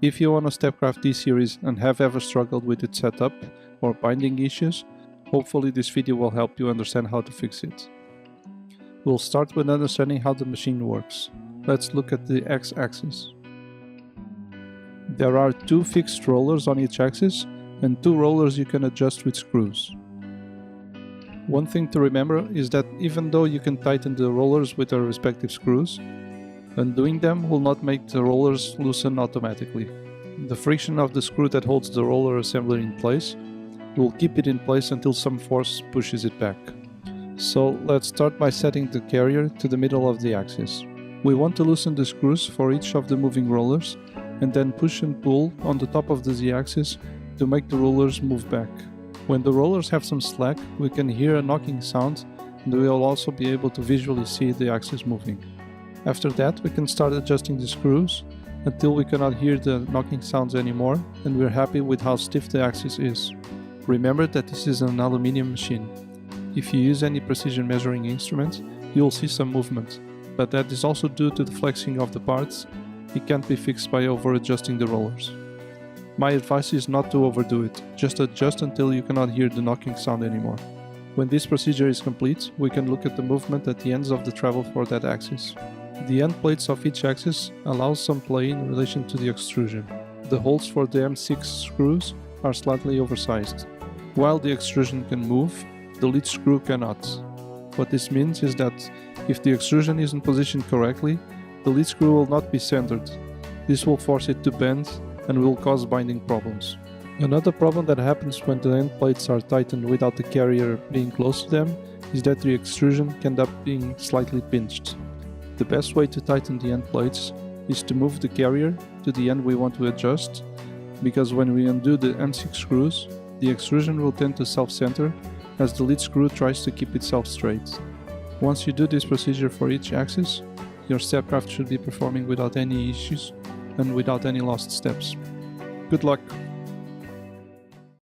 If you own a Stepcraft D-Series and have ever struggled with its setup or binding issues, hopefully this video will help you understand how to fix it. We'll start with understanding how the machine works. Let's look at the X-axis. There are 2 fixed rollers on each axis and 2 rollers you can adjust with screws. One thing to remember is that even though you can tighten the rollers with their respective screws, undoing them will not make the rollers loosen automatically. The friction of the screw that holds the roller assembly in place will keep it in place until some force pushes it back. So let's start by setting the carrier to the middle of the axis. We want to loosen the screws for each of the moving rollers and then push and pull on the top of the Z-axis to make the rollers move back. When the rollers have some slack, we can hear a knocking sound and we will also be able to visually see the axis moving. After that, we can start adjusting the screws until we cannot hear the knocking sounds anymore and we're happy with how stiff the axis is. Remember that this is an aluminium machine. If you use any precision measuring instrument, you will see some movement, but that is also due to the flexing of the parts. It can't be fixed by over-adjusting the rollers. My advice is not to overdo it, just adjust until you cannot hear the knocking sound anymore. When this procedure is complete, we can look at the movement at the ends of the travel for that axis. The end plates of each axis allows some play in relation to the extrusion. The holes for the M6 screws are slightly oversized. While the extrusion can move, the lead screw cannot. What this means is that if the extrusion isn't positioned correctly, the lead screw will not be centered. This will force it to bend and will cause binding problems. Another problem that happens when the end plates are tightened without the carrier being close to them is that the extrusion can end up being slightly pinched. The best way to tighten the end plates is to move the carrier to the end we want to adjust, because when we undo the M6 screws, the extrusion will tend to self-center as the lead screw tries to keep itself straight. Once you do this procedure for each axis, your Stepcraft should be performing without any issues and without any lost steps. Good luck!